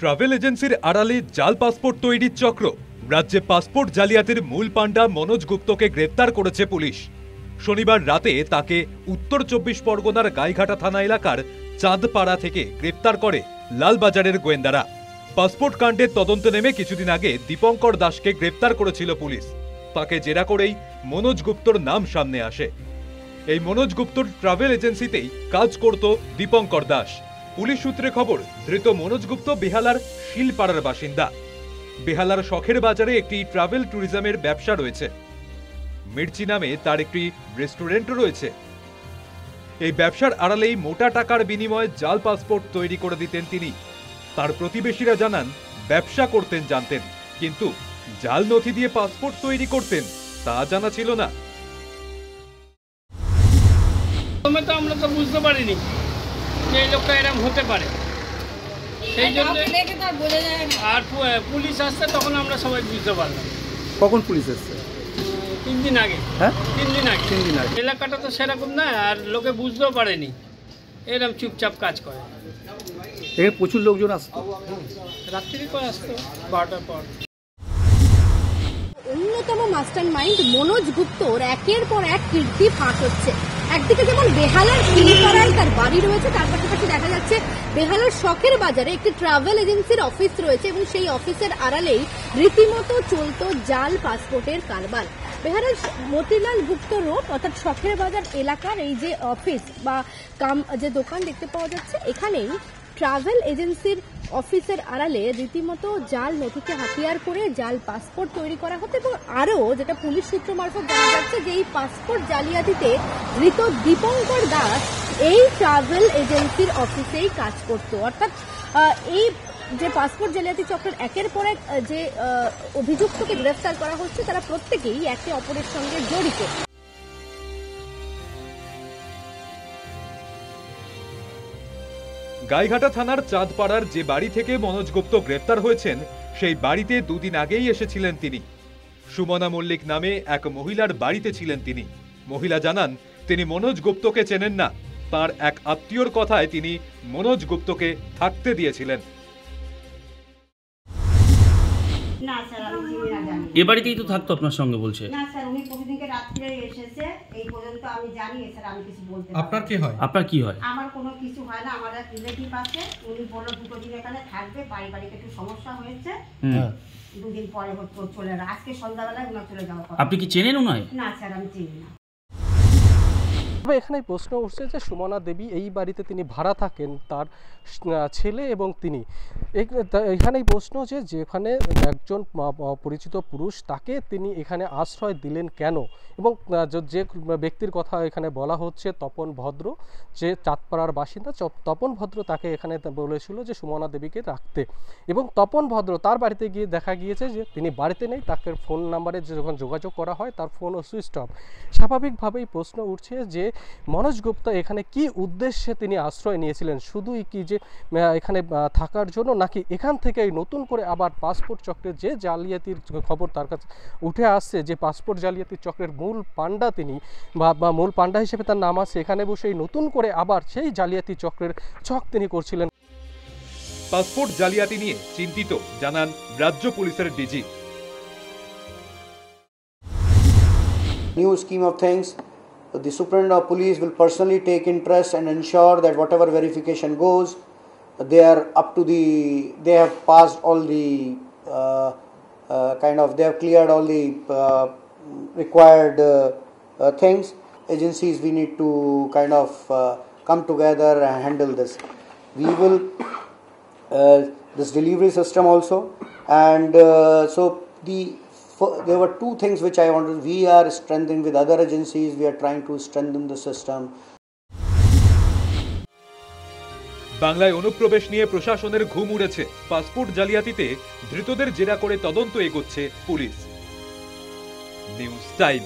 Travel এজেন্সির আড়ালে জাল পাসপোর্ট তৈরির চক্র। রাজ্যে পাসপোর্ট জালিয়াতির মূল পাণ্ডা মনোজ গুপ্তকে গ্রেপ্তার করেছে পুলিশ। শনিবার রাতে তাকে উত্তর 24 পরগনার গাইঘাটা থানা এলাকার চাঁদপাড়া থেকে গ্রেপ্তার করে লালবাজারের গোয়েন্দারা। পাসপোর্ট কাণ্ডের তদন্তে নেমে কিছুদিন আগে দীপঙ্কর দাসকে গ্রেপ্তার করেছিল পুলিশ। তাকে জেরা করেই মনোজ গুপ্তর নাম সামনে আসে। এই মনোজ গুপ্তর ট্রাভেল এজেন্সিতেই কাজ করত দীপঙ্কর দাস। পুলিশ সূত্রে খবর, ধৃত মনোজ গুপ্ত বেহালার শিলপাড়ার বাসিন্দা। বেহালার শখের বাজারে একটি ট্রাভেল ট্যুরিজমের ব্যবসা রয়েছে। মির্চি নামে তার একটি রেস্টুরেন্টও রয়েছে। এই ব্যবসার আড়ালেই মোটা টাকার বিনিময়ে জাল পাসপোর্ট তৈরি করে দিতেন তিনি। তার প্রতিবেশীরা জানান, ব্যবসা করতেন জানতেন, কিন্তু জাল নথি দিয়ে পাসপোর্ট তৈরি করতেন তা জানা ছিল না। আমরা তো বুঝতে পারিনি যে এই লোকটা এরকম হতে পারে, সেই জন্য আর পুলিশ আসছে তখন আমরা সবাই বুঝতে পারলাম। কখন পুলিশ এসছে? 3 দিন আগে। হ্যাঁ, 3 দিন আগে। 3 দিন আগে। এলাকাটা তো সেরকম না, আর লোকে বুঝতেও পারেনি, এরকম চুপচাপ কাজ করে। এখানে প্রচুর লোকজন আসতো, রাত্রি করে আসতো 12টার পর। অন্যতম মাস্টার মাইন্ড মনোজ গুপ্তর একের পর এক কীর্তি ফাঁস হচ্ছে। একদিকে যেমন বেহালার শিলপাড়ায় তার বাড়ি রয়েছে, তার পাশাপাশি দেখা যাচ্ছে বেহালার শখের বাজারে একটি ট্রাভেল এজেন্সির অফিস রয়েছে এবং সেই অফিসের আড়ালেই রীতিমতো চলতো জাল পাসপোর্টের কারবার। বেহালার মতিলাল গুপ্ত রোড অর্থাৎ শখের বাজার এলাকার এই যে অফিস বা যে দোকান দেখতে পাওয়া যাচ্ছে, এখানেই ট্রাভেল এজেন্সির অফিসের আড়ালে রীতিমতো জাল নথিকে হাতিয়ার করে জাল পাসপোর্ট তৈরি করা হতো। এবং আরও যেটা পুলিশ সূত্র মারফত জানা যাচ্ছে যে এই পাসপোর্ট জালিয়াতিতে ধৃত দীপঙ্কর দাস এই ট্রাভেল এজেন্সির অফিসেই কাজ করত। অর্থাৎ এই যে পাসপোর্ট জালিয়াতি চক্রের একের পর এক যে অভিযুক্তকে গ্রেফতার করা হচ্ছে, তারা প্রত্যেকেই একে অপরের সঙ্গে জড়িত। গাইঘাটা থানার চাঁদপাড়ার যে বাড়ি থেকে মনোজ গুপ্ত গ্রেপ্তার হয়েছেন, সেই বাড়িতে 2 দিন আগেই এসেছিলেন তিনি। সুমনা মল্লিক নামে এক মহিলার বাড়িতে ছিলেন তিনি। মহিলা জানান, তিনি মনোজ গুপ্তকে চেনেন না। তার এক আত্মীয়র কথায় তিনি মনোজ গুপ্তকে থাকতে দিয়েছিলেন। না স্যার, আমি চিনি না, জানি। এ বাড়িতেই তো থাকতো আপনার সঙ্গে বলছে? না স্যার, উনি প্রতিদিনকে রাত্রে এসেছে, এই পর্যন্ত আমি জানি। স্যার আমি কিছু বলতে পারি না। আপনার কি হয়? আপনার কি হয়? আমার কোনো কিছু হয় না। আমার এক রিলেটিভ আছে, উনি বলল 2 দিন এখানে থাকবে, পারিবারিক একটু সমস্যা হয়েছে, 2 দিন পরে চলে যাবে। আজকে সন্ধ্যাবেলায় উনার চলে যাওয়ার কথা। আপনি কি চেনেন উনায়? না স্যার, আমি চিনি না। তবে এখানে প্রশ্ন উঠছে যে সুমনা দেবী এই বাড়িতে তিনি ভাড়া থাকেন, তার ছেলে এবং তিনি। এখানেই প্রশ্ন যে যেখানে একজন পরিচিত পুরুষ, তাকে তিনি এখানে আশ্রয় দিলেন কেন? এবং যে ব্যক্তির কথা এখানে বলা হচ্ছে তপন ভদ্র, যে চাঁদপাড়ার বাসিন্দা, তপন ভদ্র তাকে এখানে বলেছিল যে সুমনা দেবীকে রাখতে। এবং তপন ভদ্র তার বাড়িতে গিয়ে দেখা গিয়েছে যে তিনি বাড়িতে নেই। তাকে ফোন নাম্বারে যখন যোগাযোগ করা হয়, তার ফোনও সুইচ অফ। স্বাভাবিকভাবেই প্রশ্ন উঠছে যে মনোজ গুপ্তা এখানে কি উদ্দেশ্যে তিনি আশ্রয় নিয়েছিলেন? শুধুই কি যে এখানে থাকার জন্য, নাকি এখান থেকেই নতুন করে আবার পাসপোর্ট চক্রের যে জালিয়াতির খবর তার কাছে উঠে আসছে, যে পাসপোর্ট জালিয়াতির চক্রের মূল পাণ্ডা তিনি বা মূল পাণ্ডা হিসেবে তার নাম আছে, এখানে বসেই নতুন করে আবার সেই জালিয়াতি চক্রের ছক তিনি করছিলেন। পাসপোর্ট জালিয়াতি নিয়ে চিন্তিত জানান রাজ্য পুলিশের DG. New scheme of things, the Superintendent of Police will personally take interest and ensure that whatever verification goes, they are up to they have passed all the they have cleared all the required things. Agencies, we need to come together and handle this. We will this delivery system also, and so there were 2 things which I wanted. We are strengthening with other agencies. We are trying to strengthen the system. বাংলায় অনুপ্রবেশ নিয়ে প্রশাসনের ঘুম উড়েছে। Passport জালিয়াতিতে ধৃতদের জেরা করে তদন্ত এগোচ্ছে পুলিশ। News time.